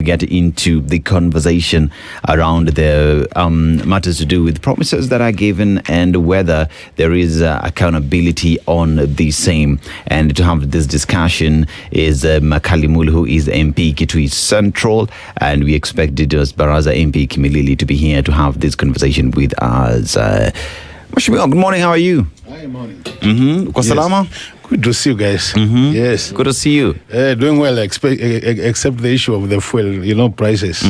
get into the conversation around the matters to do with promises that are given and whether there is accountability on the same. And to have this discussion is Makali Mulu, who is MP Kitui Central, and we expect Didos Baraza MP Kimilili to be here to have this conversation with us. Good morning, how are you? Hi, morning. Uko salama? Good to see you guys. Yes. Good to see you. Doing well, except the issue of the fuel, prices.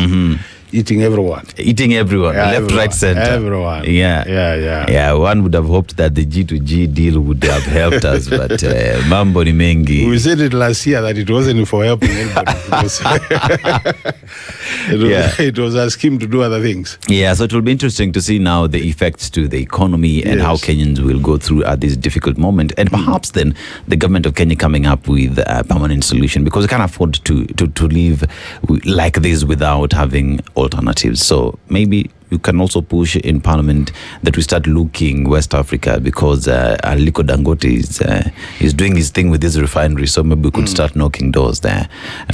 Eating everyone. Yeah, left, everyone. right, center. Everyone. Yeah, one would have hoped that the G2G deal would have helped us, but mambo ni mengi. We said it last year that it wasn't for helping anybody. It was a scheme to do other things. Yeah, so it will be interesting to see now the effects to the economy and how Kenyans will go through at this difficult moment. And perhaps then the government of Kenya coming up with a permanent solution, because we can't afford to live like this without having alternatives. So maybe you can also push in Parliament that we start looking West Africa, because Aliko Dangote is doing his thing with this refinery, so maybe we could start knocking doors there.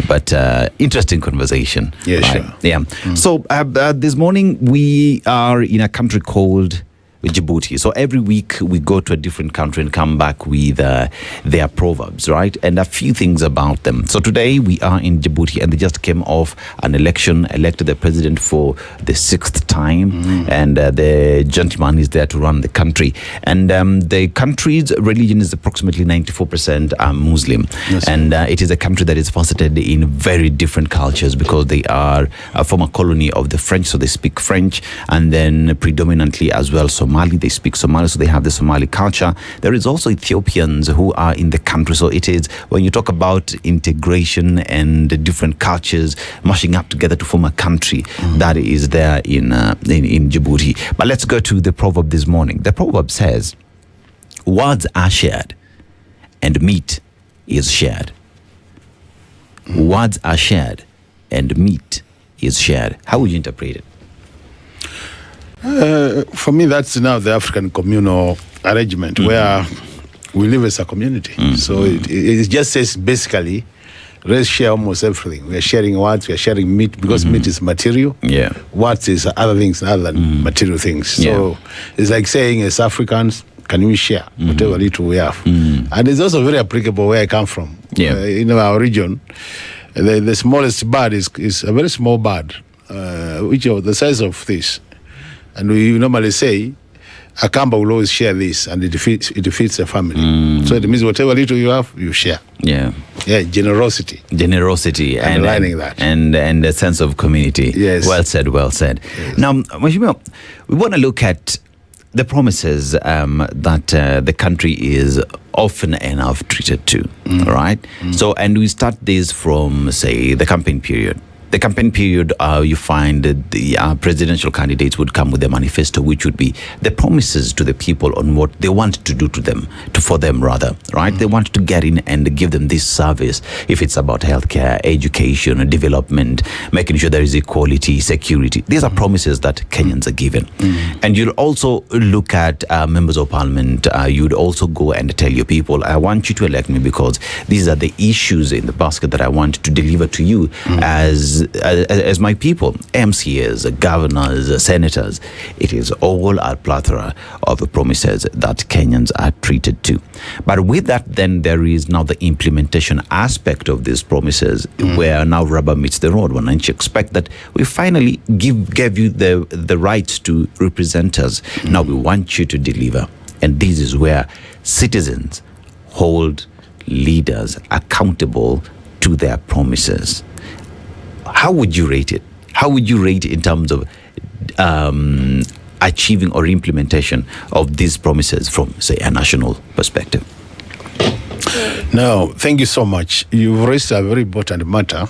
But interesting conversation. Yeah, right? Sure. Yeah. So this morning we are in a country called Djibouti. So every week we go to a different country and come back with their proverbs, right? And a few things about them. So today we are in Djibouti, and they just came off an election, elected the president for the 6th time, and the gentleman is there to run the country. And the country's religion is approximately 94% Muslim. Yes, and it is a country that is faceted in very different cultures, because they are a former colony of the French, so they speak French, and then predominantly as well Somali, they speak Somali, so they have the Somali culture. There is also Ethiopians who are in the country, so it is, when you talk about integration and the different cultures mashing up together to form a country, that is there in Djibouti. But let's go to the proverb this morning. The proverb says, words are shared and meat is shared. Words are shared and meat is shared. How would you interpret it? For me, that's now the African communal arrangement where we live as a community. So it just says basically, let's share almost everything. We are sharing words, we are sharing meat, because meat is material. Yeah. Words is other things other than material things. So it's like saying, as Africans, can we share whatever little we have? And it's also very applicable where I come from. In our region, the smallest bird is a very small bird, which is the size of this. And we normally say, a Kamba will always share this, and it defeats the family. So it means whatever little you have, you share. Yeah, generosity. And aligning that. And a sense of community. Yes. Well said. Yes. Now, Mheshimiwa, we want to look at the promises that the country is often enough treated to, right? So, and we start this from, say, the campaign period. The campaign period, you find that the presidential candidates would come with a manifesto, which would be the promises to the people on what they want to do to them, for them rather, right? They want to get in and give them this service, if it's about healthcare, education, development, making sure there is equality, security. These are promises that Kenyans are given. And you'll also look at members of parliament. You'd also go and tell your people, I want you to elect me because these are the issues in the basket that I want to deliver to you as my people, MCAs, governors, senators. It is all a plethora of promises that Kenyans are treated to. But with that, then there is now the implementation aspect of these promises, where now rubber meets the road. When you expect that we finally gave you the rights to represent us, now we want you to deliver. And this is where citizens hold leaders accountable to their promises. How would you rate it? How would you rate it in terms of achieving or implementation of these promises from, say, a national perspective? No, thank you so much. You've raised a very important matter,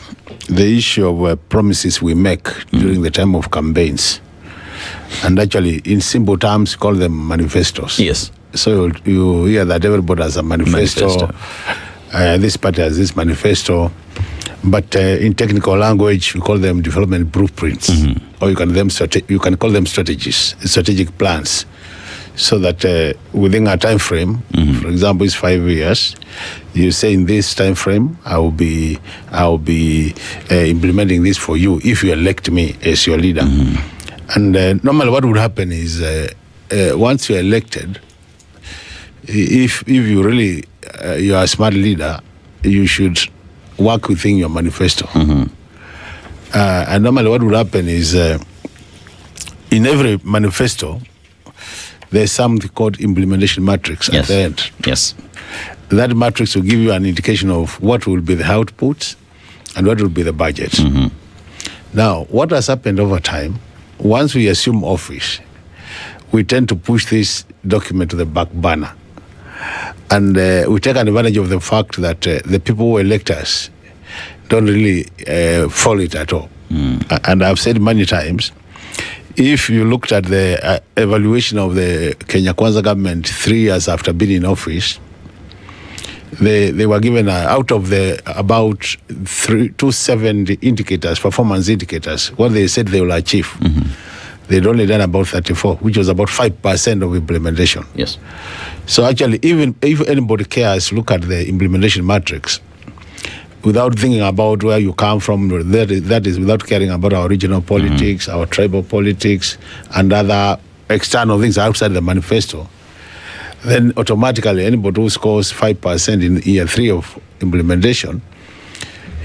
the issue of promises we make during the time of campaigns. And actually, in simple terms, call them manifestos. Yes. So you hear that everybody has a manifesto. This party has this manifesto. But in technical language, we call them development blueprints, or you can call them strategies, strategic plans. so that within a time frame, for example, it's 5 years, you say in this time frame, I will be implementing this for you if you elect me as your leader. And normally what would happen is once you're elected, if you really you are a smart leader, you should work within your manifesto. And normally what would happen is in every manifesto, there's something called implementation matrix at the end. Yes. That matrix will give you an indication of what will be the outputs and what will be the budget. Now, what has happened over time, once we assume office, we tend to push this document to the back burner. And we take advantage of the fact that the people who elect us don't really follow it at all. And I've said many times, if you looked at the evaluation of the Kenya Kwanza government 3 years after being in office, they were given out of the about 270 indicators, performance indicators, what they said they will achieve. They'd only done about 34, which was about 5% of implementation. Yes. So actually, even if anybody cares, look at the implementation matrix without thinking about where you come from, that is without caring about our regional politics, our tribal politics, and other external things outside the manifesto, then automatically anybody who scores 5% in year 3 of implementation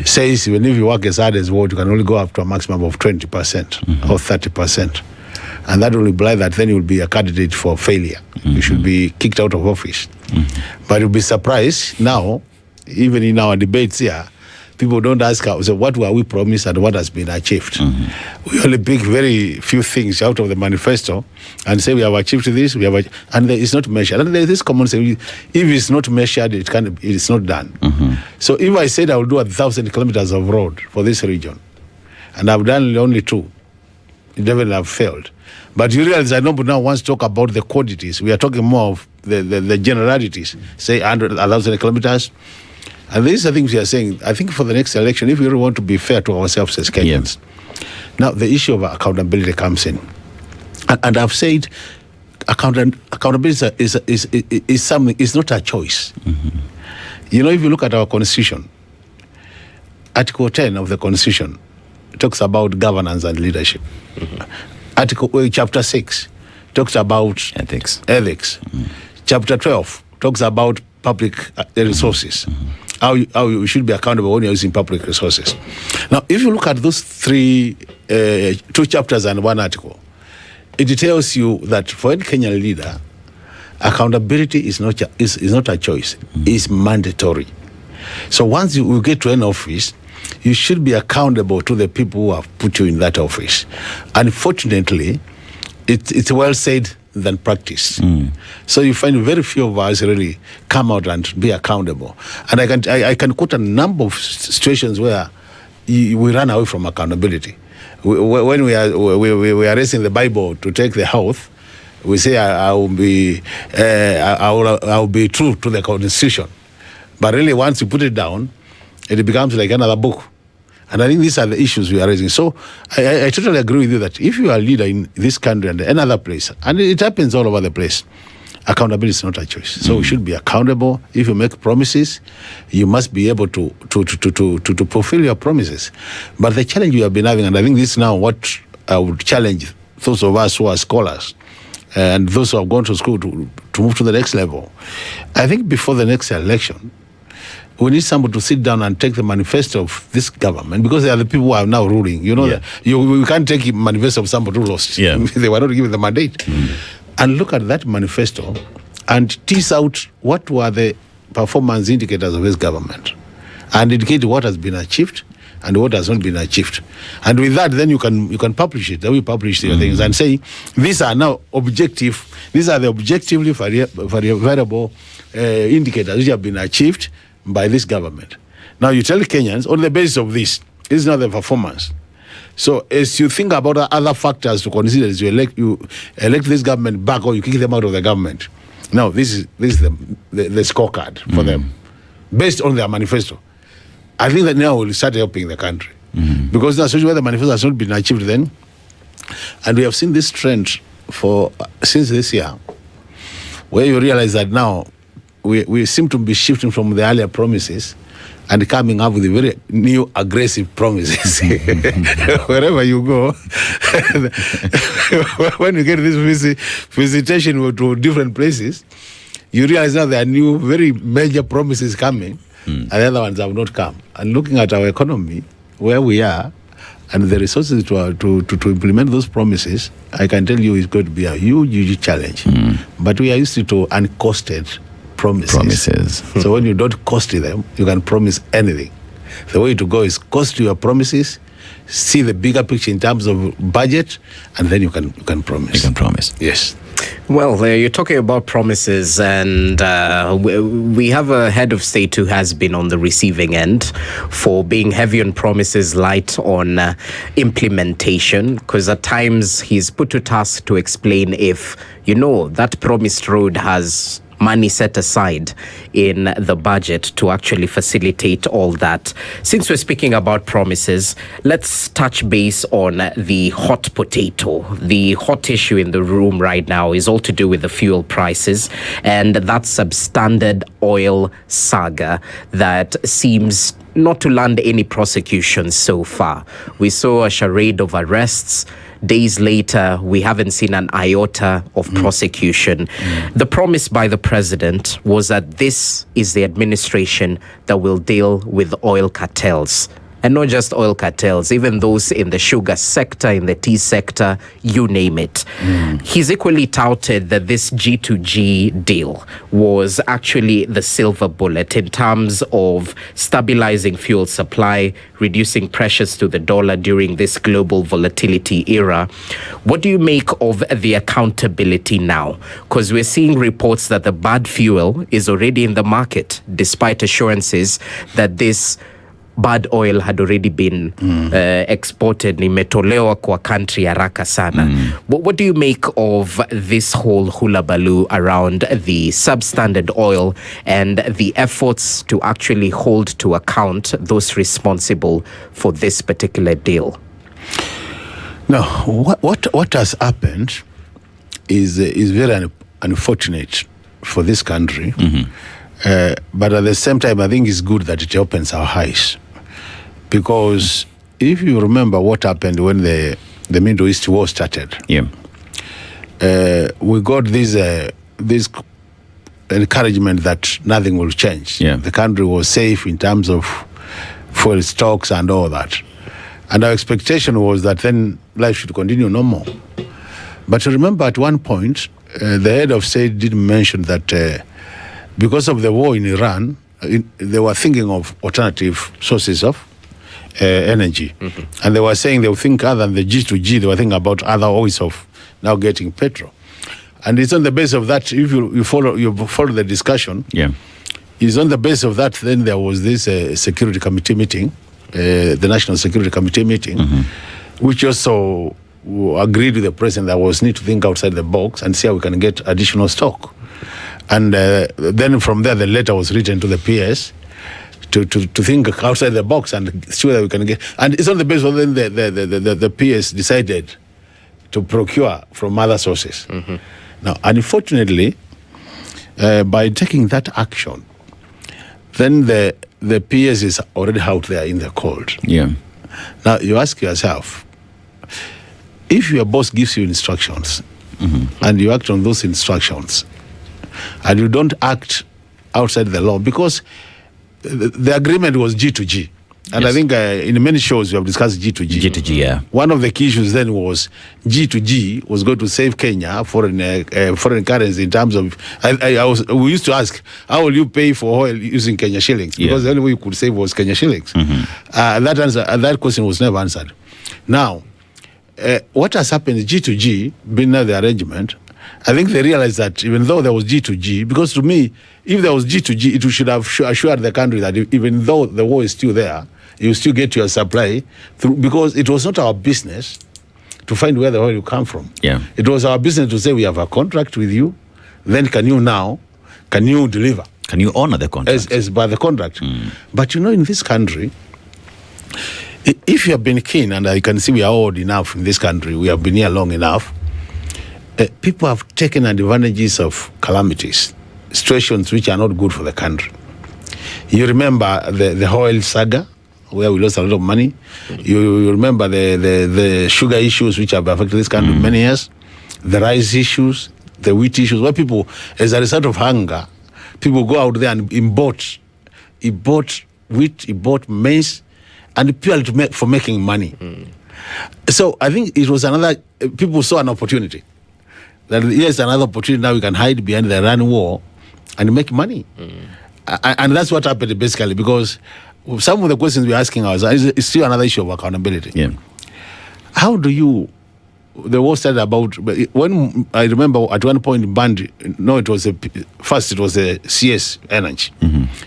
says even if you work as hard as what, you can only go up to a maximum of 20% or 30%. And that will imply that then you will be a candidate for failure. You should be kicked out of office. But you'll be surprised now, even in our debates here, people don't ask us, so what were we promised and what has been achieved? We only pick very few things out of the manifesto and say we have achieved this, and it's not measured. And there is this common saying, if it's not measured, it's not done. So if I said I will do 1,000 kilometers of road for this region, and I've done only 2, it definitely have failed. But you realize I nobody now wants to talk about the quantities. We are talking more of the generalities, say 1,000 kilometers. And these are things we are saying, I think for the next election, if we really want to be fair to ourselves as Kenyans. Now, the issue of accountability comes in. And I've said accountability is something, it's not a choice. You know, if you look at our constitution, Article 10 of the constitution talks about governance and leadership. Chapter 6 talks about ethics. Chapter 12 talks about public resources. How you should be accountable when you're using public resources. Now, if you look at those 2 chapters and 1 article, it tells you that for any Kenyan leader, accountability is not a choice; it's mandatory. So once you get to an office, you should be accountable to the people who have put you in that office. Unfortunately, it's well said than practiced. So you find very few of us really come out and be accountable. And I can quote a number of situations where we run away from accountability. When we are raising the Bible to take the oath, we say I will be true to the Constitution. But really, once you put it down, it becomes like another book. And I think these are the issues we are raising. So I totally agree with you that if you are a leader in this country and another place, and it happens all over the place, accountability is not a choice. So we should be accountable. If you make promises, you must be able to fulfill your promises. But the challenge we have been having, and I think this is now what I would challenge those of us who are scholars and those who have gone to school to move to the next level. I think before the next election, we need somebody to sit down and take the manifesto of this government, because they are the people who are now ruling. You know, that we can't take a manifesto of somebody who lost. They were not given the mandate. And look at that manifesto and tease out what were the performance indicators of this government and indicate what has been achieved and what has not been achieved. And with that, then you can publish it. Then we publish your things and say, these are now objective. These are the objectively variable indicators which have been achieved by this government. Now you tell Kenyans, on the basis of this is not the performance. So as you think about other factors to consider, as you elect this government back or you kick them out of the government. Now this is the scorecard for them, based on their manifesto. I think that now we'll start helping the country. Because now especially where the manifesto has not been achieved then, and we have seen this trend since this year. where you realize that now we seem to be shifting from the earlier promises and coming up with very new aggressive promises. Wherever you go, when you get this visitation to different places, you realize now there are new, very major promises coming, and the other ones have not come. And looking at our economy, where we are, and the resources to implement those promises, I can tell you it's going to be a huge challenge. But we are used to uncosted promises. So when you don't cost them, you can promise anything. The way to go is cost your promises, see the bigger picture in terms of budget, and then you can promise. You can promise. Yes. Well, you're talking about promises, and we have a head of state who has been on the receiving end for being heavy on promises, light on implementation, because at times he's put to task to explain if, that promised road has money set aside in the budget to actually facilitate all that. Since we're speaking about promises, let's touch base on the hot potato. The hot issue in the room right now is all to do with the fuel prices and that substandard oil saga that seems not to land any prosecutions so far. We saw a charade of arrests. Days later, we haven't seen an iota of prosecution. The promise by the president was that this is the administration that will deal with oil cartels. And not just oil cartels, even those in the sugar sector, in the tea sector, you name it. He's equally touted that this G2G deal was actually the silver bullet in terms of stabilizing fuel supply, reducing pressures to the dollar during this global volatility era. What do you make of the accountability now? Because we're seeing reports that the bad fuel is already in the market, despite assurances that this bad oil had already been exported, imetolewa kwa country haraka sana. What do you make of this whole hulabaloo around the substandard oil and the efforts to actually hold to account those responsible for this particular deal? Now, what has happened is very unfortunate for this country. But at the same time, I think it's good that it opens our eyes. Because if you remember what happened when the Middle East war started, we got this encouragement that nothing will change. The country was safe in terms of fuel stocks and all that. And our expectation was that then life should continue normal. But remember at one point, the head of state did mention that because of the war in Iran, they were thinking of alternative sources of energy. And they were saying they would think other than the G2G, they were thinking about other ways of now getting petrol. And it's on the basis of that, if you follow the discussion, it's on the basis of that, then there was this security committee meeting, the National Security Committee meeting, which also agreed with the president that was need to think outside the box and see how we can get additional stock. And then from there, the letter was written to the PS to think outside the box and see whether we can get. And it's on the basis of then the PS decided to procure from other sources. Now, unfortunately, by taking that action, then the PS is already out there in the cold. Now, you ask yourself, if your boss gives you instructions and you act on those instructions, and you don't act outside the law, because the agreement was G2G. And I think in many shows we have discussed G2G. G2G, One of the key issues then was G2G was going to save Kenya foreign currency in terms of, we used to ask, how will you pay for oil using Kenya shillings? Because the only way you could save was Kenya shillings. That question was never answered. Now, what has happened is G2G, being now the arrangement, I think they realized that even though there was G2G, because to me, if there was G2G, it should have assured the country that even though the war is still there, you still get your supply through, because it was not our business to find where the oil will come from. It was our business to say, we have a contract with you, then can you deliver? Can you honor the contract? As by the contract. But in this country, if you have been keen, and I can see we are old enough in this country, we have been here long enough, people have taken advantages of calamities, situations which are not good for the country. You remember the oil saga, where we lost a lot of money. You remember the sugar issues which have affected this country many years, the rice issues, the wheat issues, where people, as a result of hunger, people go out there and import wheat, import maize, and purely for making money. So I think it was people saw an opportunity. That here's another opportunity, now we can hide behind the Iran war and make money. And that's what happened basically, because some of the questions we're asking ourselves is still another issue of accountability. Yeah. How do you, the war started about, when I remember at one point Band, no, it was first it was the CS energy.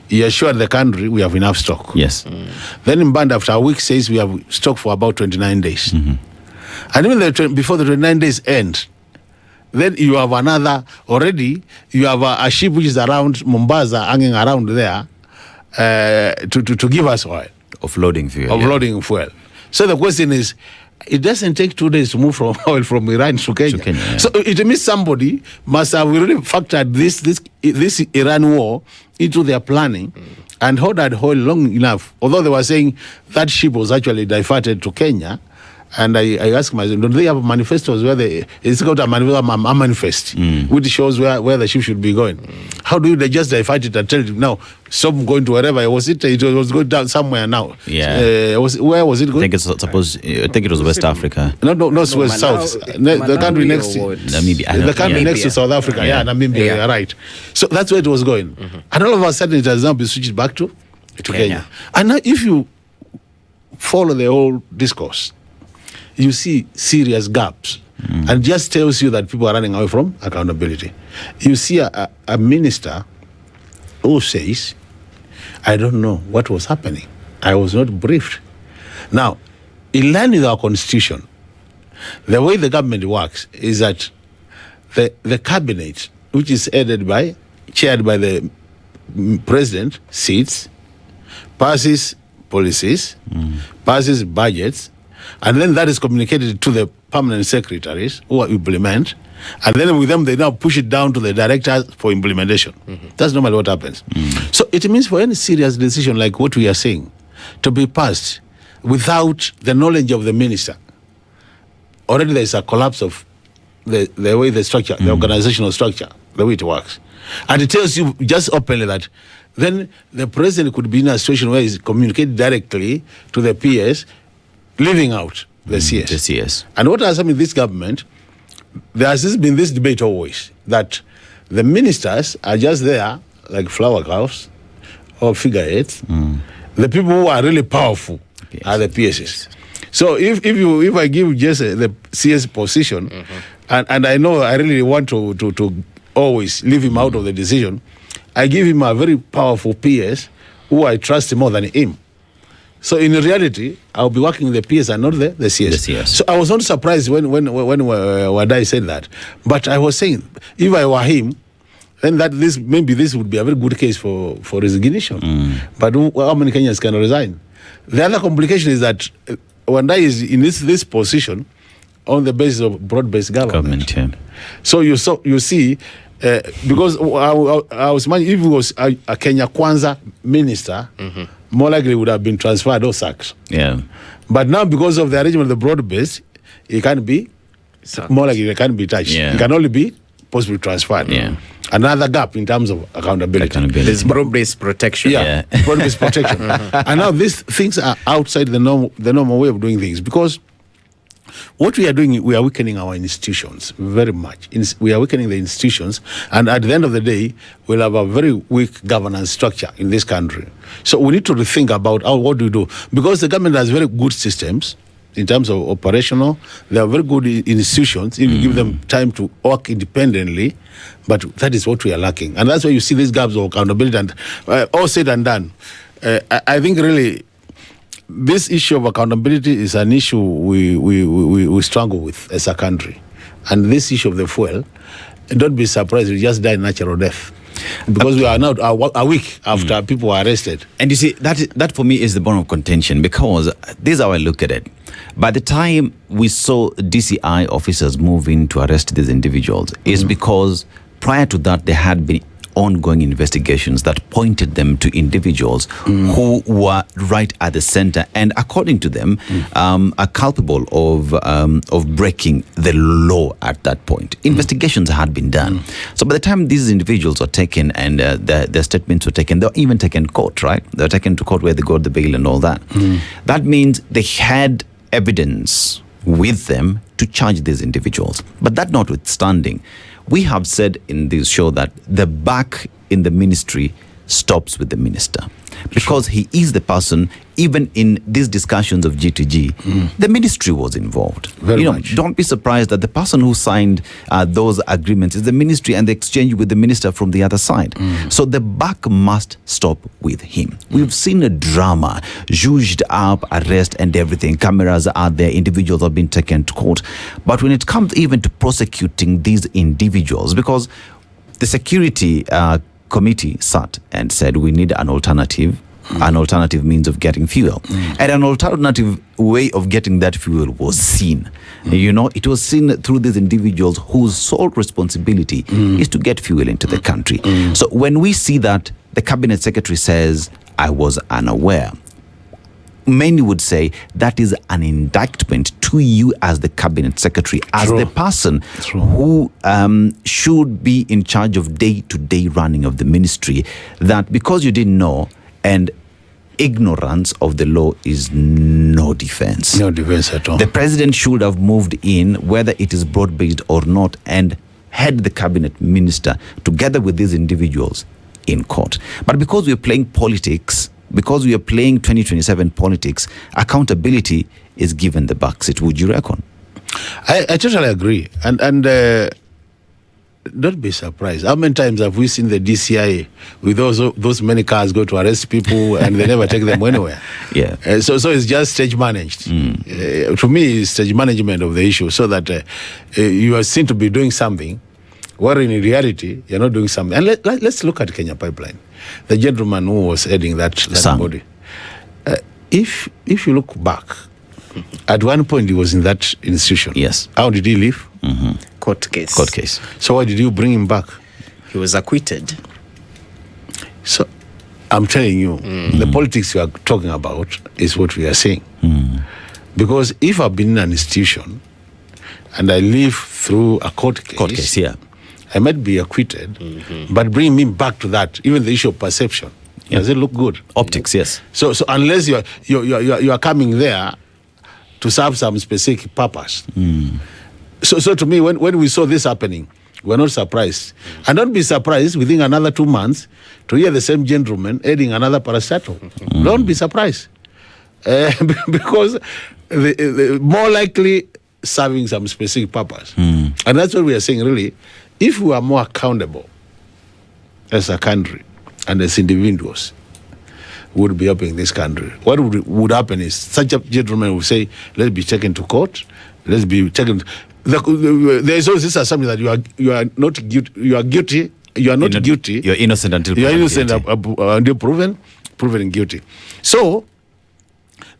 He assured the country we have enough stock. Yes. Then in Band, after a week, says we have stock for about 29 days. And even before the 29 days end, then you have already you have a ship which is around Mombasa, hanging around there to give us oil. Offloading fuel. So the question is, it doesn't take 2 days to move from oil from Iran to Kenya. Yeah. So it means somebody must have really factored this Iran war into their planning and ordered oil long enough. Although they were saying that ship was actually diverted to Kenya. And I asked myself, don't they have manifestos where it's got a manifest which shows where the ship should be going? How do they just divert it and tell you, now, stop going to wherever? It was going down somewhere now. Yeah. Where was it going? I think it was West Africa. No, West, South. The country next to Namibia. The country next to South Africa. Yeah, Namibia, yeah. Right. So that's where it was going. And all of a sudden it has now been switched back to Kenya. And now if you follow the whole discourse, you see serious gaps, and just tells you that people are running away from accountability. You see a minister who says, I don't know what was happening. I was not briefed. Now, in line with our constitution, the way the government works is that the cabinet, which is chaired by the president, sits, passes policies, passes budgets, and then that is communicated to the permanent secretaries who implement, and then with them they now push it down to the directors for implementation. That's normally what happens. So it means for any serious decision like what we are saying to be passed without the knowledge of the minister, already there is a collapse of the way the structure, the organizational structure, the way it works. And it tells you just openly that then the president could be in a situation where he's communicating directly to the PS, leaving out the CS. The CS. And what has happened in this government, there has been this debate always that the ministers are just there like flower girls or figureheads. The people who are really powerful are the PSs. So if I give just the CS position, and I know I really want to always leave him out of the decision, I give him a very powerful PS who I trust more than him. So in reality, I'll be working with the PS and not the CS. The CS. So I was not surprised when Wadai said that. But I was saying, if I were him, then this would be a very good case for resignation. But how many Kenyans can resign? The other complication is that Wadai is in this position on the basis of broad-based government. So you see, because I was imagining if he was a Kenya Kwanza minister, more likely would have been transferred or sacked. Yeah. But now because of the arrangement of the broad-based, he can't be more likely he can't be touched. Yeah. He can only be possibly transferred. Yeah. Another gap in terms of accountability. There's broad-based protection. Yeah. Broad-based protection. And now these things are outside the normal way of doing things, because what we are doing, we are weakening our institutions very much. We are weakening the institutions, and at the end of the day, we'll have a very weak governance structure in this country. So we need to rethink about what do we do, because the government has very good systems in terms of operational. They are very good institutions if you give them time to work independently, but that is what we are lacking, and that's why you see these gaps of accountability. And all said and done, I think really this issue of accountability is an issue we struggle with as a country. And this issue of the fuel, don't be surprised, we just die natural death. Because we are now a week after people were arrested. And you see, that for me is the bone of contention, because this is how I look at it. By the time we saw DCI officers move in to arrest these individuals, is because prior to that there had been ongoing investigations that pointed them to individuals who were right at the center and, according to them, are culpable of breaking the law at that point. Investigations had been done. So by the time these individuals were taken and their statements were taken, they were even taken to court, right? They were taken to court where they got the bail and all that. That means they had evidence with them to charge these individuals. But that notwithstanding, we have said in this show that the buck in the ministry stops with the minister, because he is the person. Even in these discussions of G2G, the ministry was involved. Very much. Don't be surprised that the person who signed those agreements is the ministry, and the exchange with the minister from the other side. So the buck must stop with him. We've seen a drama, zhuzhed up, arrest and everything. Cameras are there, individuals have been taken to court. But when it comes even to prosecuting these individuals, because the security committee sat and said we need an alternative means of getting fuel. And an alternative way of getting that fuel was seen. It was seen through these individuals whose sole responsibility is to get fuel into the country. So when we see that the cabinet secretary says, I was unaware, many would say that is an indictment to you as the cabinet secretary, as the person who should be in charge of day-to-day running of the ministry, that because you didn't know, and ignorance of the law is no defense. No defense at all. The president should have moved in, whether it is broad-based or not, and had the cabinet minister together with these individuals in court. But because we're playing politics, because we are playing 2027 politics, accountability is given the backseat. Would you reckon? I totally agree. And don't be surprised. How many times have we seen the DCI with those many cars go to arrest people and they never take them anywhere? Yeah. So it's just stage managed. To me, it's stage management of the issue, so that you are seen to be doing something, where in reality you're not doing something. And let's look at Kenya Pipeline. The gentleman who was heading that body. If you look back, at one point he was in that institution. Yes. How did he leave? Court case. Court case. So why did you bring him back? He was acquitted. So I'm telling you, the politics you are talking about is what we are saying. Because if I've been in an institution and I live through a court case, yeah, I might be acquitted, but bring me back to that, even the issue of perception, does it look good? Optics, yes. So unless you are coming there to serve some specific purpose. So to me, when we saw this happening, we're not surprised. And don't be surprised within another 2 months to hear the same gentleman adding another parastatal. Don't be surprised. Because the more likely serving some specific purpose. And that's what we are saying, really. If we are more accountable as a country and as individuals, we would be helping this country. What would happen is such a gentleman would say, let's be taken to court, let's be taken. There is always this assumption that you are not guilty. You are guilty. You are not guilty. You're innocent until you are innocent until proven guilty. So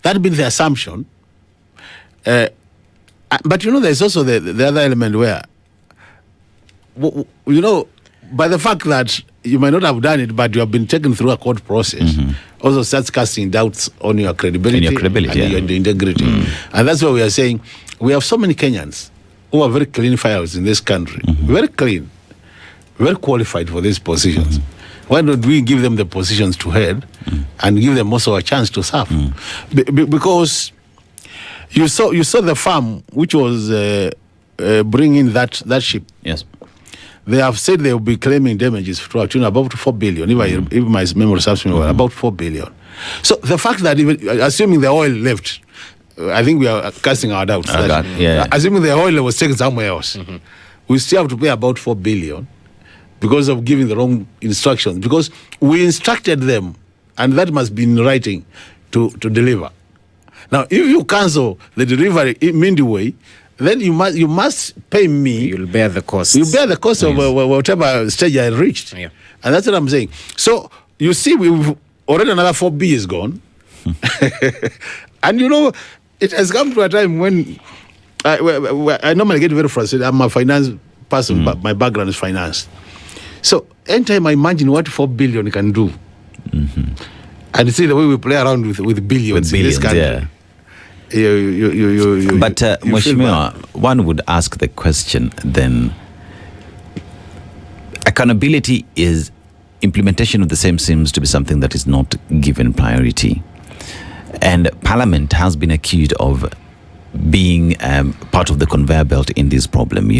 that being the assumption. But there's also the other element where, by the fact that you might not have done it, but you have been taken through a court process, also starts casting doubts on your credibility, and your integrity. And that's why we are saying we have so many Kenyans who are very clean files in this country, very clean, very qualified for these positions. Why don't we give them the positions to head and give them also a chance to serve? Because you saw the farm which was bringing that ship. Yes. They have said they will be claiming damages to a tune about 4 billion. If my memory serves me well, about 4 billion. So the fact that even assuming the oil left, I think we are casting our doubts. Assuming the oil was taken somewhere else, we still have to pay about 4 billion because of giving the wrong instructions. Because we instructed them, and that must be in writing, to deliver. Now, if you cancel the delivery midway, then you must pay me. You'll bear the cost. You bear the cost of whatever stage I reached. Yeah. And that's what I'm saying. So, you see, we've already another 4B is gone. And it has come to a time when I normally get very frustrated. I'm a finance person, but my background is finance. So anytime I imagine what 4 billion can do, and see the way we play around with billions in this country. Yeah. But Mheshimiwa, one would ask the question then, accountability is implementation of the same seems to be something that is not given priority. And Parliament has been accused of being part of the conveyor belt in this problem,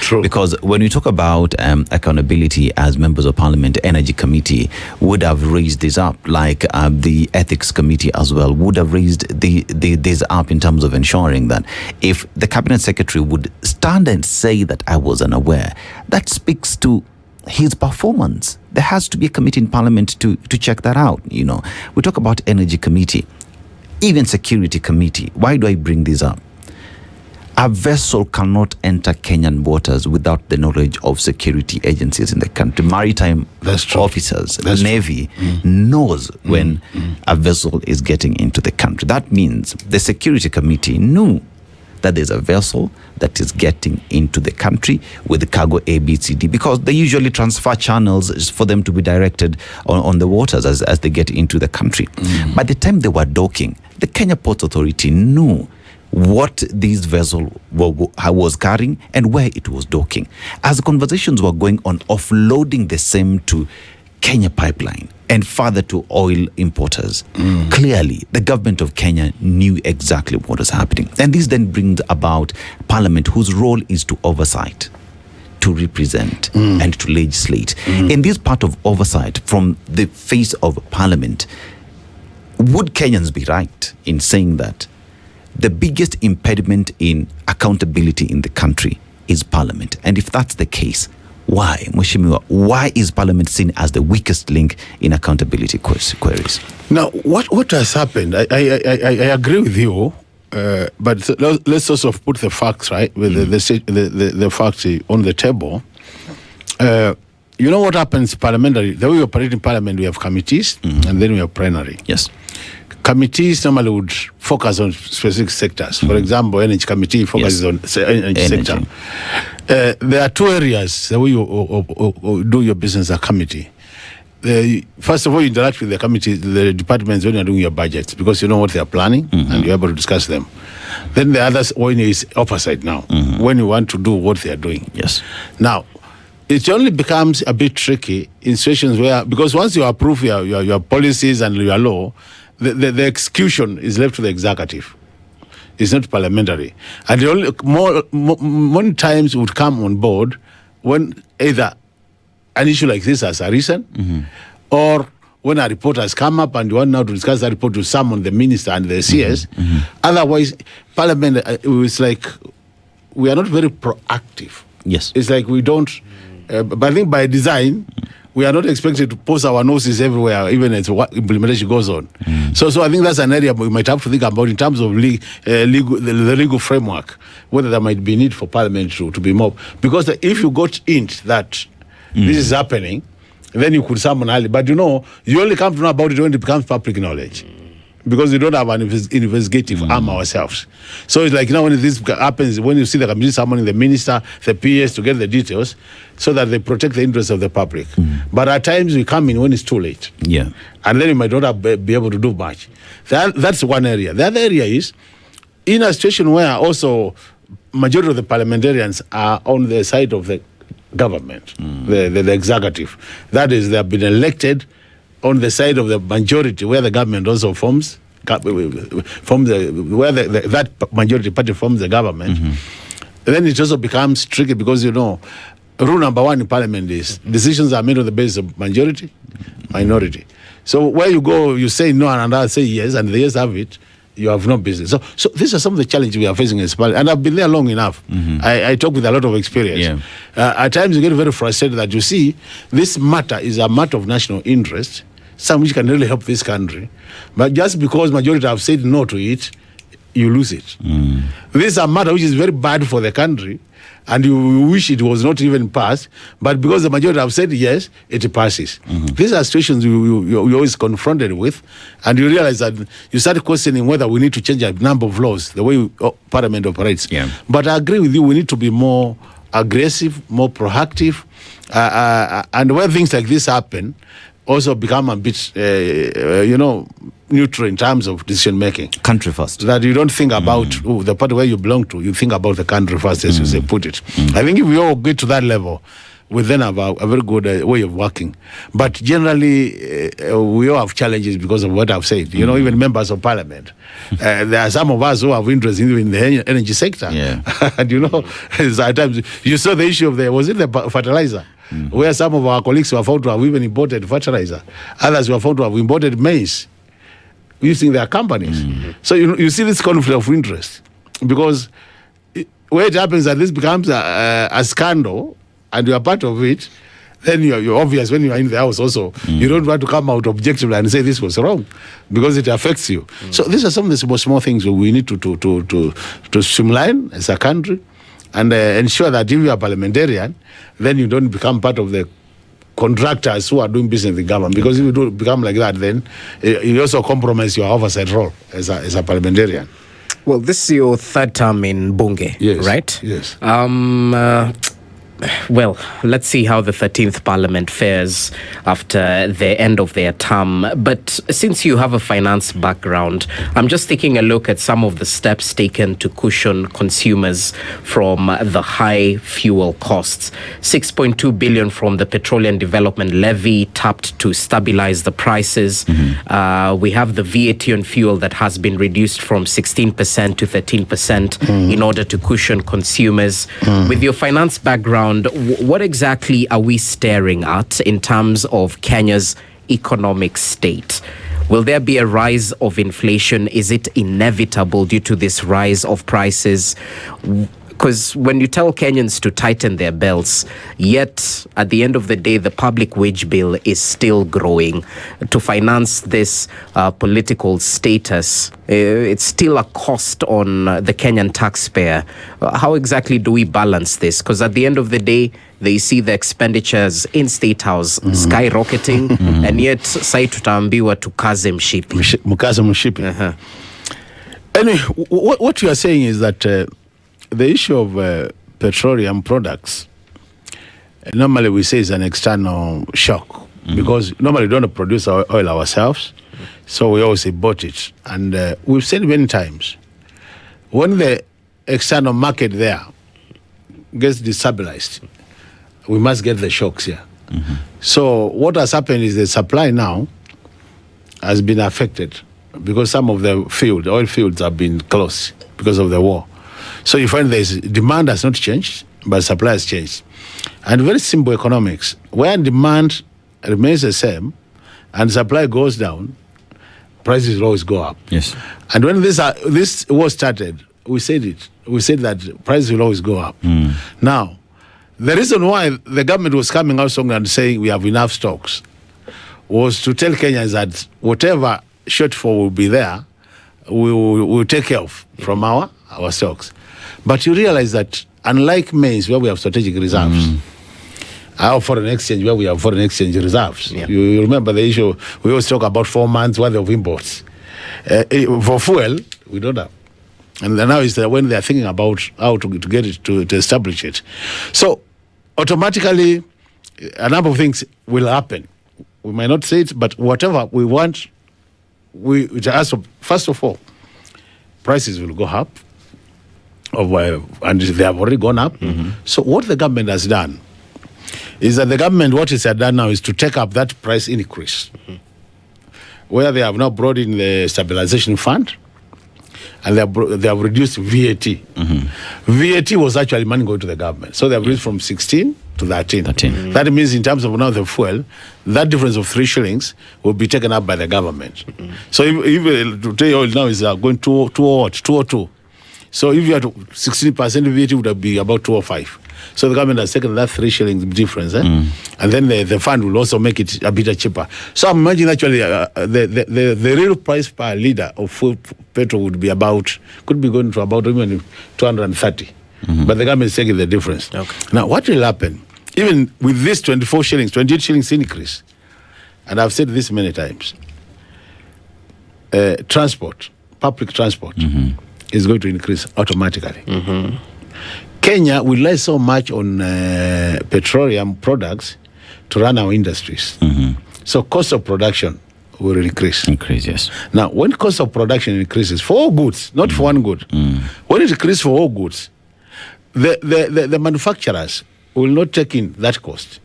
True. Because when we talk about accountability, as members of Parliament, Energy Committee would have raised this up, like the Ethics Committee as well would have raised this up in terms of ensuring that if the Cabinet Secretary would stand and say that I was unaware, that speaks to his performance. There has to be a committee in Parliament to check that out. We talk about Energy Committee, even Security Committee. Why do I bring this up? A vessel cannot enter Kenyan waters without the knowledge of security agencies in the country. Maritime officers, the Navy knows when a vessel is getting into the country. That means the Security Committee knew that there's a vessel that is getting into the country with cargo A, B, C, D, because they usually transfer channels for them to be directed on the waters as they get into the country. By the time they were docking, the Kenya Ports Authority knew what this vessel was carrying and where it was docking. As conversations were going on, offloading the same to Kenya Pipeline and further to oil importers. Clearly, the government of Kenya knew exactly what was happening. And this then brings about Parliament, whose role is to oversight, to represent and to legislate. In this part of oversight from the face of Parliament, would Kenyans be right in saying that the biggest impediment in accountability in the country is Parliament? And if that's the case, why, Mheshimiwa, why is Parliament seen as the weakest link in accountability queries? Now, what has happened, I agree with you, but let's also put the facts, right, with the facts on the table. You know what happens parliamentary? The way we operate in Parliament, we have committees and then we have plenary. Yes. Committees normally would focus on specific sectors. For example, Energy Committee focuses on energy sector. There are two areas the way you do your business as a committee. First of all, you interact with the committee, the departments when you're doing your budgets, because you know what they are planning and you're able to discuss them. Then the other one is oversight now, when you want to do what they are doing. Yes. Now, it only becomes a bit tricky in situations where, because once you approve your policies and your law, the execution is left to the executive. It's not parliamentary. And the only more times would come on board when either an issue like this has arisen, or when a report has come up and you want now to discuss that report to summon the minister and the CS. Otherwise, Parliament, it's like we are not very proactive. Yes. It's like we don't, but I think by design, we are not expected to post our noses everywhere, even as what implementation goes on. So I think that's an area we might have to think about in terms of the legal framework, whether there might be need for Parliament to be more. Because if you got hint that this is happening, then you could summon early. But you only come to know about it when it becomes public knowledge. Because we don't have an investigative arm ourselves. So it's like, when this happens, when you see the committee summoning the minister, the PS to get the details, so that they protect the interests of the public. But at times we come in when it's too late. Yeah. And then you might not be able to do much. That's one area. The other area is, in a situation where also majority of the parliamentarians are on the side of the government, the executive. That is, they have been elected on the side of the majority, where the government also forms that majority party forms the government. Then it also becomes tricky because rule number one in Parliament is decisions are made on the basis of majority, minority. So where you go, you say no and others say yes, and the yes have it, you have no business. So these are some of the challenges we are facing as Parliament, and I've been there long enough. I talk with a lot of experience. At times you get very frustrated that you see this matter is a matter of national interest, some which can really help this country, but just because majority have said no to it, you lose it. This is a matter which is very bad for the country, and you wish it was not even passed, but because the majority have said yes, it passes. These are situations you're always confronted with, and you realize that you start questioning whether we need to change a number of laws, the way Parliament operates. Yeah. But I agree with you, we need to be more aggressive, more proactive, and when things like this happen, also become a bit, neutral in terms of decision making. Country first. That you don't think about the party where you belong to, you think about the country first, as you say, put it. I think if we all get to that level, we then have a very good way of working. But generally, we all have challenges because of what I've said. Even members of parliament. There are some of us who have interest in the energy sector. Yeah. And at times, you saw the issue of the fertilizer, where some of our colleagues were found to have even imported fertilizer. Others were found to have imported maize using their companies. So you see this conflict of interest, because where it happens that this becomes a scandal and you are part of it, then you're obvious when you are in the house also. You don't want to come out objectively and say this was wrong, because it affects you. So these are some of the small things we need to streamline as a country, and ensure that if you are parliamentarian, then you don't become part of the contractors who are doing business with the government, because if you do become like that, then you also compromise your oversight role as a parliamentarian. Well, this is your third term in Bunge, Yes. right? Yes. Well, let's see how the 13th Parliament fares after the end of their term. But since you have a finance background, I'm just taking a look at some of the steps taken to cushion consumers from the high fuel costs. 6.2 billion from the Petroleum Development Levy tapped to stabilize the prices. We have the VAT on fuel that has been reduced from 16% to 13% in order to cushion consumers. With your finance background, what exactly are we staring at in terms of Kenya's economic state? Will there be a rise of inflation? Is it inevitable due to this rise of prices? Because when you tell Kenyans to tighten their belts, yet at the end of the day, the public wage bill is still growing. To finance this political status, it's still a cost on the Kenyan taxpayer. How exactly do we balance this? Because at the end of the day, they see the expenditures in State House skyrocketing, and yet sai tutaambiwa tukaze mshipi. Mukaze mshipi. Anyway, what you are saying is that the issue of petroleum products, normally we say is an external shock, because normally we don't produce our oil ourselves, so we always import it. And we've said many times, when the external market there gets destabilized, we must get the shocks here. So what has happened is the supply now has been affected, because some of the oil fields have been closed because of the war. So you find demand has not changed, but supply has changed. And very simple economics, where demand remains the same and supply goes down, prices will always go up. Yes. And when this war started, we said it. We said that prices will always go up. Now, the reason why the government was coming out strong and saying we have enough stocks was to tell Kenyans that whatever shortfall will be there, we will take care of from our stocks. But you realize that unlike maize, where we have strategic reserves, our foreign exchange, where we have foreign exchange reserves, you remember the issue, we always talk about 4 months worth of imports. For fuel, we don't have. And now is when they're thinking about how to get it, to establish it. So automatically, a number of things will happen. We might not say it, but whatever we want, first of all, prices will go up, and they have already gone up. So what the government has done is that what it has done now is to take up that price increase, where they have now brought in the stabilization fund, and they have reduced VAT. VAT was actually money going to the government, so they have reduced from 16 to 13. That means in terms of now the fuel, that difference of 3 shillings will be taken up by the government. So if today oil now is going 202. So if you had 16% VAT, would be about 205. So the government has taken that 3 shillings difference, and then the fund will also make it a bit cheaper. So I'm imagining actually the real price per litre of fuel petrol could be going to about even 230. But the government is taking the difference. Okay. Now, what will happen, even with this 28 shillings increase, and I've said this many times, public transport is going to increase automatically. Kenya relies so much on petroleum products to run our industries. So cost of production will increase. Yes. Now, when cost of production increases for all goods, not for one good, when it increases for all goods, the manufacturers will not take in that cost.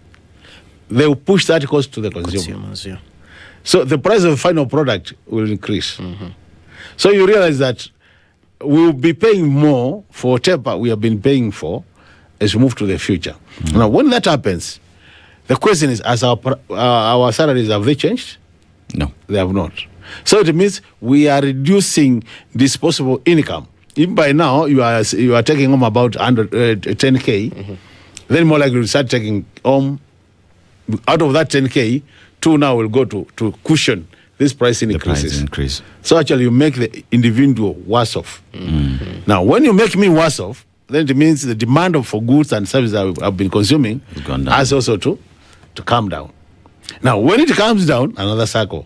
They will push that cost to the consumers. Yeah. So the price of the final product will increase. So you realize that we will be paying more for whatever we have been paying for as we move to the future. Now, when that happens, the question is, as our salaries, have they changed? No. They have not. So it means we are reducing disposable income. If by now you are taking home about 10K, then more likely to start taking home, out of that 10K, 2 now will go to cushion this price increases. So actually you make the individual worse off. Now, when you make me worse off, then it means the demand for goods and services I've been consuming has also to come down. Now, when it comes down, another cycle.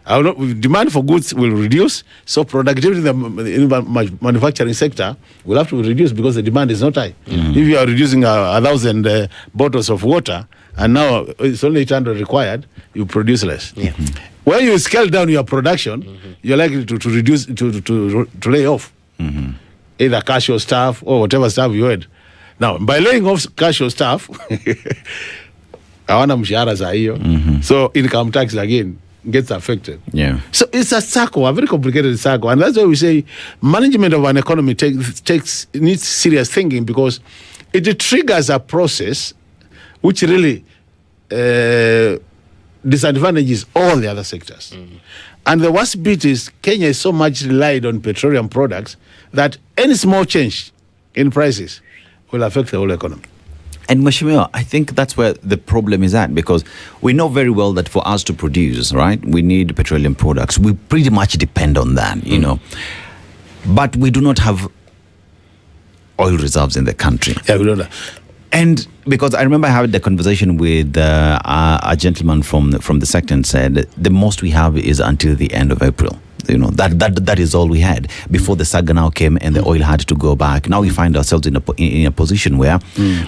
Demand for goods will reduce, so productivity in the manufacturing sector will have to reduce because the demand is not high. If you are reducing 1,000 bottles of water and now it's only 800 required, you produce less. When you scale down your production, you're likely to reduce, to lay off either casual staff or whatever staff you had. Now, by laying off casual staff, hawana mshahara za hiyo, so income tax again gets affected. So it's a circle, a very complicated circle, and that's why we say management of an economy needs serious thinking, because it triggers a process which really disadvantages all the other sectors. And the worst bit is Kenya is so much relied on petroleum products that any small change in prices will affect the whole economy. And Mheshimiwa, I think that's where the problem is at, because we know very well that for us to produce, right, we need petroleum products. We pretty much depend on that, you know. But we do not have oil reserves in the country. Yeah, we don't have. And because I remember having the conversation with a gentleman from the sector and said the most we have is until the end of April. You know, that is all we had before the saga now came and the oil had to go back. Now we find ourselves in a position where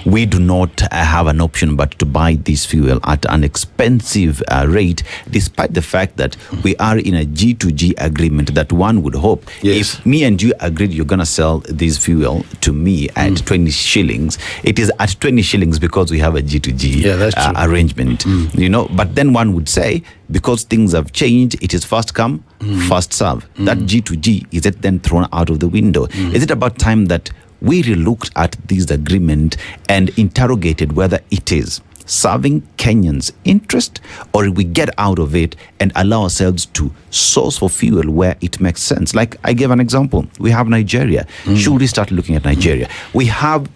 we do not have an option but to buy this fuel at an expensive rate, despite the fact that we are in a G2G agreement that one would hope if me and you agreed you're going to sell this fuel to me at 20 shillings, it is at 20 shillings because we have a G2G arrangement, you know. But then one would say, because things have changed, it is first come, first serve. That G2G, is it then thrown out of the window? Is it about time that we relooked at this agreement and interrogated whether it is serving Kenyans' interest, or we get out of it and allow ourselves to source for fuel where it makes sense? Like I gave an example. We have Nigeria. Should we start looking at Nigeria? We have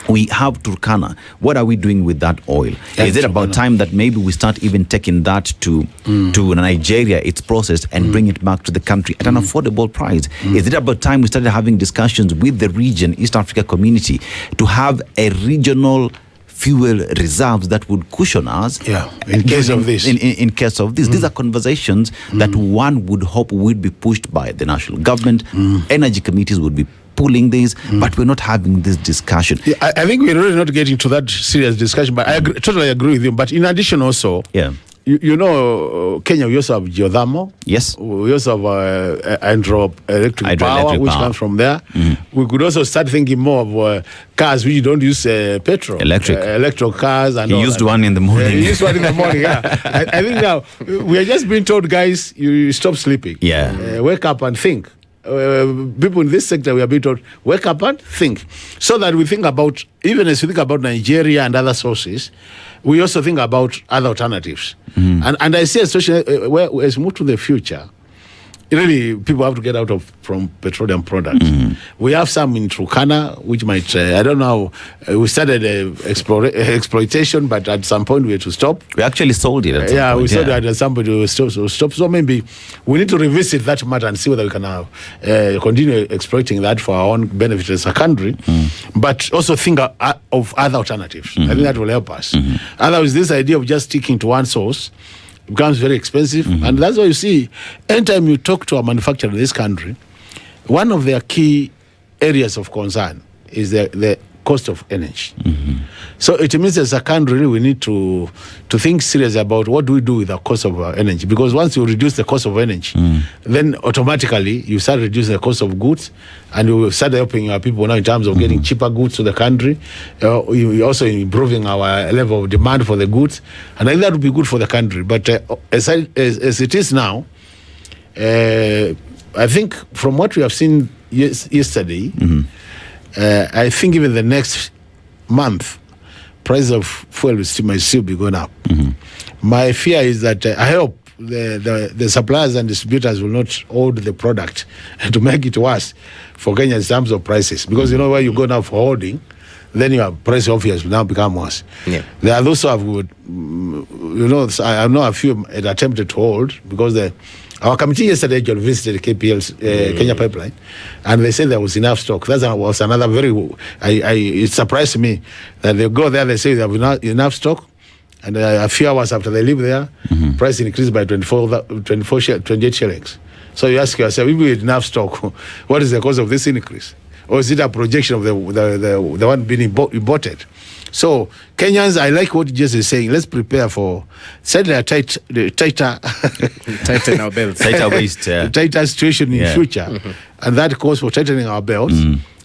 Turkana. What are we doing with that oil? Is it about time that maybe we start even taking that to Nigeria, it's processed, and bring it back to the country at an affordable price? Is it about time we started having discussions with the region, East Africa community, to have a regional fuel reserves that would cushion us in case of this? In case of this. These are conversations that one would hope would be pushed by the national government. Energy committees would be pulling this, but we're not having this discussion. I think we're really not getting to that serious discussion, but I totally agree with you. But in addition also, you know, Kenya, we also have geothermal. Yes. We also have hydroelectric power, which comes from there. We could also start thinking more of cars which don't use petrol. Electric cars. And he used one in the morning. He used one in the morning, I think now, we are just being told, guys, you stop sleeping. Wake up and think. People in this sector, we are being told, wake up and think. So that we think about, even as we think about Nigeria and other sources, we also think about other alternatives. And I see, especially as we move to the future, really people have to get out of from petroleum products. We have some in Turkana, which might, I don't know, we started exploitation, but at some point we had to stop. We actually sold it at some point. We sold it at some point, we stop. So maybe we need to revisit that matter and see whether we can continue exploiting that for our own benefit as a country, but also think of other alternatives. I think that will help us. Otherwise, this idea of just sticking to one source becomes very expensive, and that's why you see, anytime you talk to a manufacturer in this country, one of their key areas of concern is the cost of energy. So it means as a country, we need to think seriously about what do we do with the cost of our energy, because once you reduce the cost of energy, then automatically you start reducing the cost of goods, and you will start helping our people now in terms of getting cheaper goods to the country. You also improving our level of demand for the goods, and I think that would be good for the country. But as it is now, I think from what we have seen yesterday, I think even the next month, price of fuel might still be going up. My fear is that I hope the suppliers and distributors will not hold the product to make it worse for Kenya in terms of prices, because you know where you go now for holding, then your price obviously will now become worse. There are those who have, I know a few had attempted to hold, because our committee yesterday actually visited Kenya Pipeline, and they said there was enough stock. That was another it surprised me that they go there, they say they have enough stock, and a few hours after they leave there, price increased by 28 shillings. So you ask yourself, if we had enough stock, what is the cause of this increase? Or is it a projection of the one being imported? So Kenyans, I like what Jesus is saying. Let's prepare for tighter tighten our belts, tighter situation in future, and that calls for tightening our belts.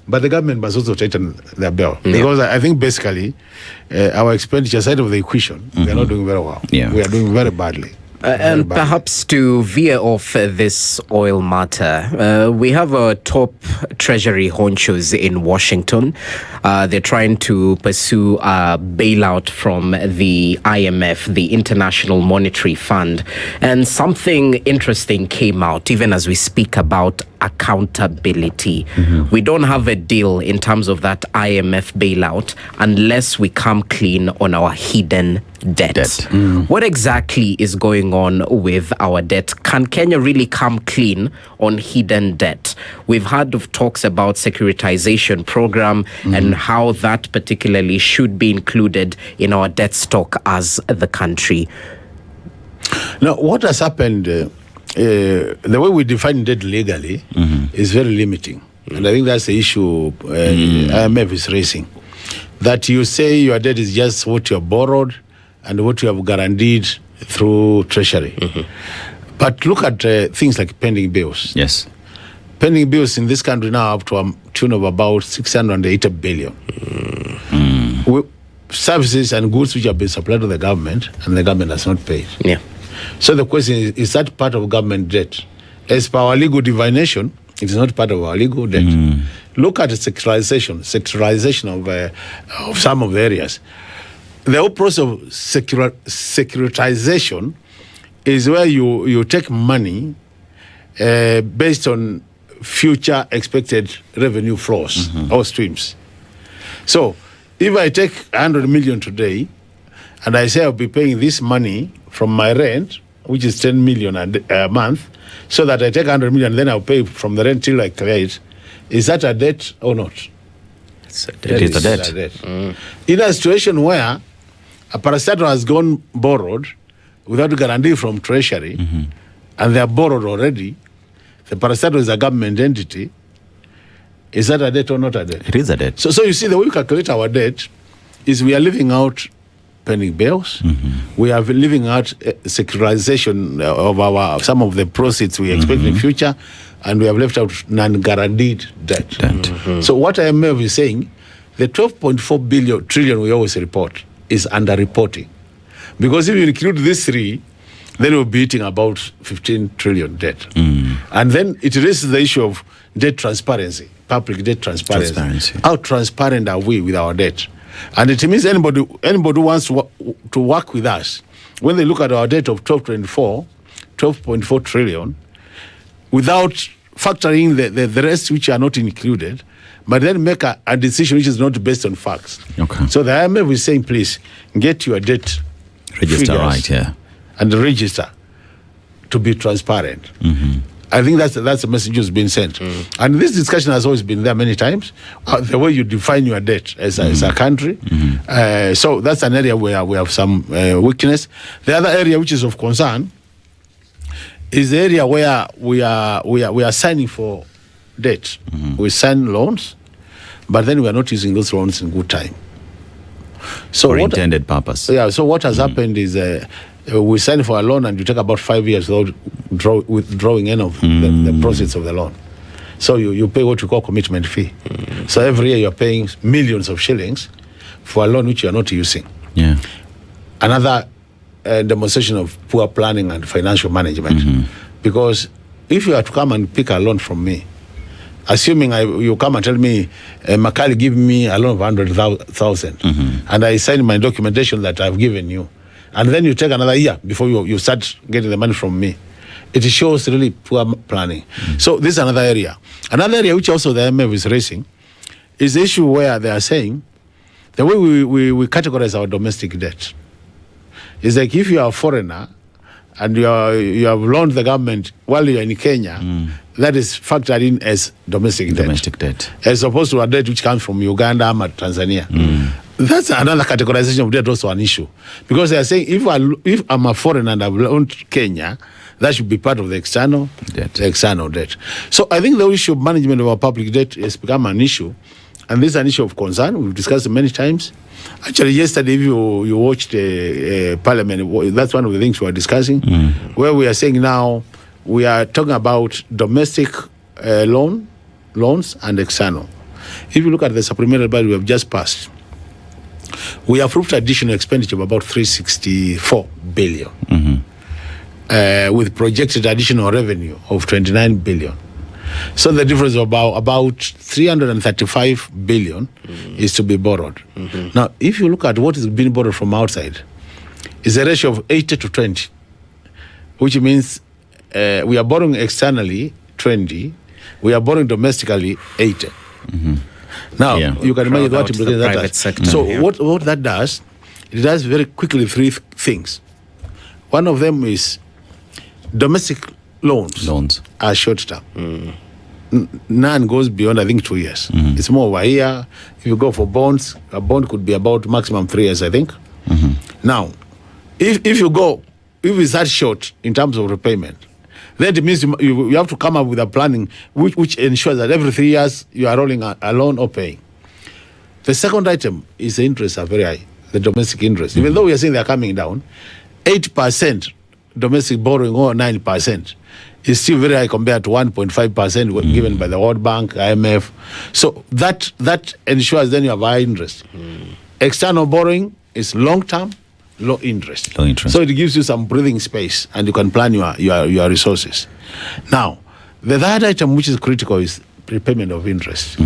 But the government must also tighten their belt, because I think basically our expenditure side of the equation, we are not doing very well. We are doing very badly. And perhaps to veer off this oil matter, we have a top treasury honchos in Washington. They're trying to pursue a bailout from the IMF, the International Monetary Fund. And something interesting came out, even as we speak about accountability. We don't have a deal in terms of that IMF bailout unless we come clean on our hidden debt. What exactly is going on with our debt? Can Kenya really come clean on hidden debt? We've heard of talks about securitization program and how that particularly should be included in our debt stock as the country. Now, what has happened, the way we define debt legally is very limiting. And I think that's the issue IMF is raising. That you say your debt is just what you have borrowed and what you have guaranteed through Treasury. But look at things like pending bills. Yes. Pending bills in this country now up to a tune of about 680 billion. Services and goods which have been supplied to the government, and the government has not paid. So the question is that part of government debt? As per our legal divination, it is not part of our legal debt. Look at the sectorization of some of the areas. The whole process of securitization is where you take money based on future expected revenue flows or streams. So if I take 100 million today and I say I'll be paying this money from my rent, which is 10 million a month, so that I take 100 million, then I'll pay from the rent till I clear it, is that a debt or not? It is a debt. In a situation where a parastatal has gone borrowed without guarantee from Treasury, and they are borrowed already, the parastatal is a government entity, is that a debt or not a debt? It is a debt. So you see, the way we calculate our debt is we are living out pending bills. We are living out securitization of some of the proceeds we expect in the future, and we have left out non-guaranteed debt. So what IMF is saying, the 12.4 trillion we always report is under-reporting. Because if you include these three, then we'll be eating about 15 trillion debt. And then it raises the issue of debt transparency, public debt transparency. How transparent are we with our debt? And it means anybody who wants to work with us, when they look at our debt of 12.4 trillion, without factoring the rest which are not included, but then make a decision which is not based on facts. Okay. So the IMF is saying, please get your debt Register figures right, yeah. and register to be transparent. I think that's the message that's been sent. And this discussion has always been there many times, the way you define your debt as a country. So that's an area where we have some weakness. The other area which is of concern is the area where we are signing for debt. We sign loans, but then we are not using those loans in good time. So For what, intended purpose. yeah, so what has happened is we sign for a loan and you take about 5 years without withdrawing any of the proceeds of the loan. So you pay what you call commitment fee. So every year you're paying millions of shillings for a loan which you're not using. Yeah. Another demonstration of poor planning and financial management. Because if you are to come and pick a loan from me, assuming you come and tell me, Makali, give me a loan of 100,000, and I sign my documentation that I've given you, and then you take another year before you start getting the money from me, it shows really poor planning. So this is another area. Another area which also the IMF is raising is the issue where they are saying the way we categorize our domestic debt is like if you are a foreigner and you have loaned the government while you're in Kenya, that is factored in as domestic debt. As opposed to a debt which comes from Uganda or Tanzania. That's another categorization of debt, also an issue. Because they are saying if I'm a foreigner and I've loaned Kenya, that should be part of the external debt. So I think the issue of management of our public debt has become an issue. And this is an issue of concern. We've discussed it many times. Actually, yesterday, if you watched Parliament, that's one of the things we were discussing, where we are saying now we are talking about domestic loans and external. If you look at the supplementary budget we have just passed, we approved additional expenditure of about 364 billion, with projected additional revenue of 29 billion. So the difference of about 335 billion is to be borrowed. Now, if you look at what is being borrowed from outside, it's a ratio of 80 to 20, which means we are borrowing externally 20, we are borrowing domestically 80. Now, you can imagine what implications that does. Sector. So what that does, it does very quickly three things. One of them is domestic loans are short term. None goes beyond, I think, 2 years. It's more of a year. If you go for bonds, a bond could be about maximum 3 years, I think. Now, if it's that short in terms of repayment, then it means you have to come up with a planning which ensures that every 3 years you are rolling a loan or paying. The second item is the interests are very high, the domestic interest. Even though we are saying they are coming down, 8% domestic borrowing or 9% is still very high compared to 1.5% given by the World Bank, IMF. So that ensures then you have high interest. External borrowing is long-term, low interest. So it gives you some breathing space and you can plan your resources. Now, the third item which is critical is repayment of interest.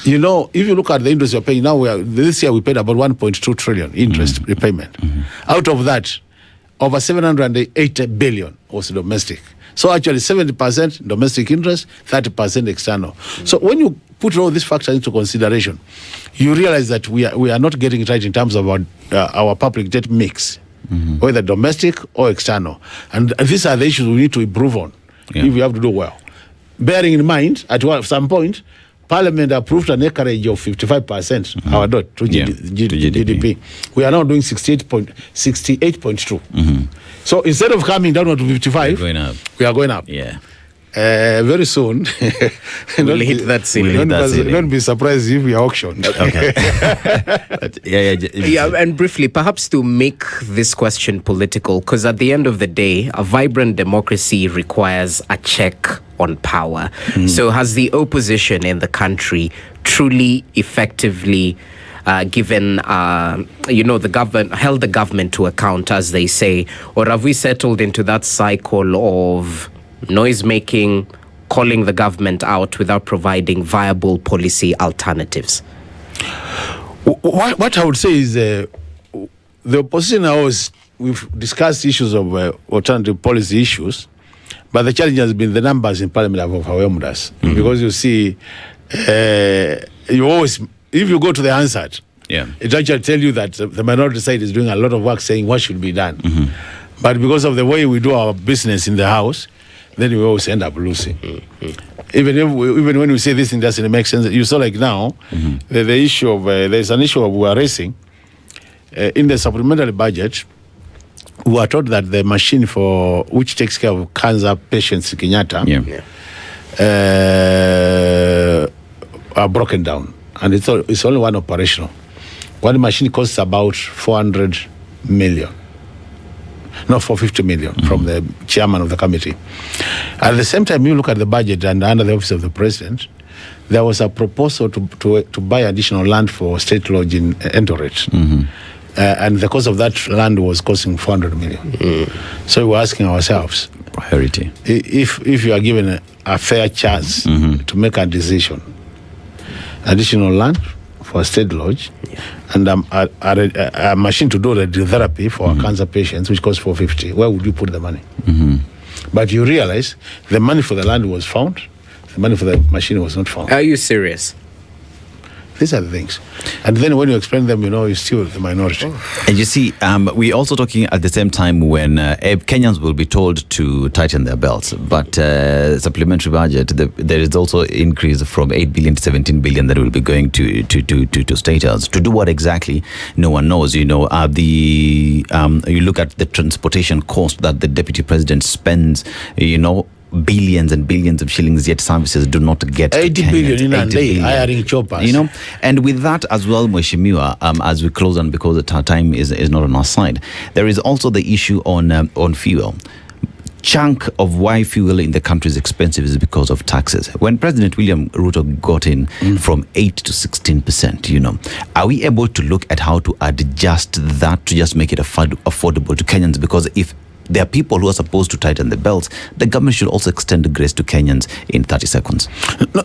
You know, if you look at the interest you're paying now, this year we paid about 1.2 trillion interest repayment. Out of that, over 780 billion was domestic. So actually 70% domestic interest, 30% external. So when you put all these factors into consideration, you realize that we are not getting it right in terms of our public debt mix, whether domestic or external. And these are the issues we need to improve on if we have to do well. Bearing in mind, at some point, Parliament approved an acreage of 55% our debt to GDP. We are now doing 68.2. So instead of coming down to 55, we are going up. Yeah. Very soon, we'll hit that ceiling. Don't be surprised if we are auctioned. Okay. And briefly, perhaps to make this question political, because at the end of the day, a vibrant democracy requires a check on power. So has the opposition in the country truly effectively given, the government, held the government to account, as they say, or have we settled into that cycle of noise making, calling the government out without providing viable policy alternatives? What I would say is the opposition we've discussed issues of alternative policy issues, But the challenge has been the numbers in Parliament have overwhelmed us. Because you see, you always, if you go to the answered, it actually tell you that the minority side is doing a lot of work saying what should be done. But because of the way we do our business in the House, then we always end up losing. Even when we say this thing doesn't make sense, you saw like now, the issue of, there's an issue we are raising in the supplementary budget. We are told that the machine for which takes care of cancer patients in Kenyatta are broken down, and it's only one operational. One machine costs about 400 million. No, 450 million from the chairman of the committee. At the same time, you look at the budget and under the office of the president, there was a proposal to buy additional land for State Lodge in Endoret. And the cost of that land was costing 400 million. So we were asking ourselves, priority. If you are given a fair chance to make a decision, additional land for a State Lodge, and a machine to do radiotherapy for cancer patients, which costs 450, where would you put the money? But you realize the money for the land was found, the money for the machine was not found. Are you serious? These are the things. And then when you explain them, you're still the minority. And you see, we're also talking at the same time when Kenyans will be told to tighten their belts. But supplementary budget, there is also increase from 8 billion to 17 billion that will be going to staters. To do what exactly? No one knows. You look at the transportation cost that the deputy president spends, billions and billions of shillings, yet services do not get 80 billion in a day, hiring choppers. And with that as well, Mheshimiwa, as we close on, because the time is not on our side, there is also the issue on fuel. Chunk of why fuel in the country is expensive is because of taxes. When President William Ruto got in from 8 to 16%, are we able to look at how to adjust that to just make it affordable to Kenyans? Because if there are people who are supposed to tighten the belts, the government should also extend the grace to Kenyans in 30 seconds.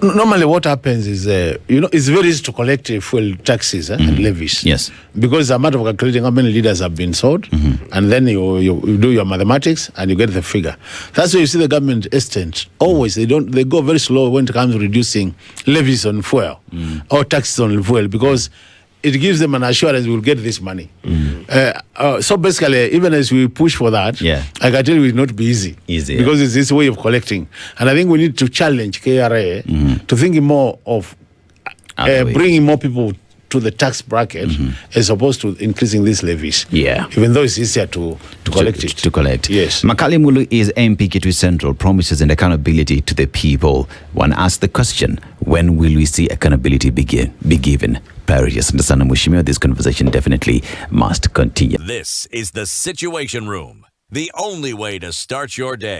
Normally what happens is, it's very easy to collect fuel taxes and levies. Yes. Because it's a matter of calculating how many liters have been sold, and then you do your mathematics and you get the figure. That's why you see the government estimate. Always, they go very slow when it comes to reducing levies on fuel or taxes on fuel, because it gives them an assurance we'll get this money. So basically, even as we push for that, I can tell you it will not be easy. Because it's this way of collecting. And I think we need to challenge KRA to think more of bringing more people to the tax bracket as opposed to increasing these levies. Even though it's easier to collect it. To collect. Yes. Makali Mulu is MP Kitui Central, promises and accountability to the people. One asks the question, when will we see accountability be given? Priorities. Understand, Mheshimiwa, this conversation definitely must continue. This is the Situation Room, the only way to start your day.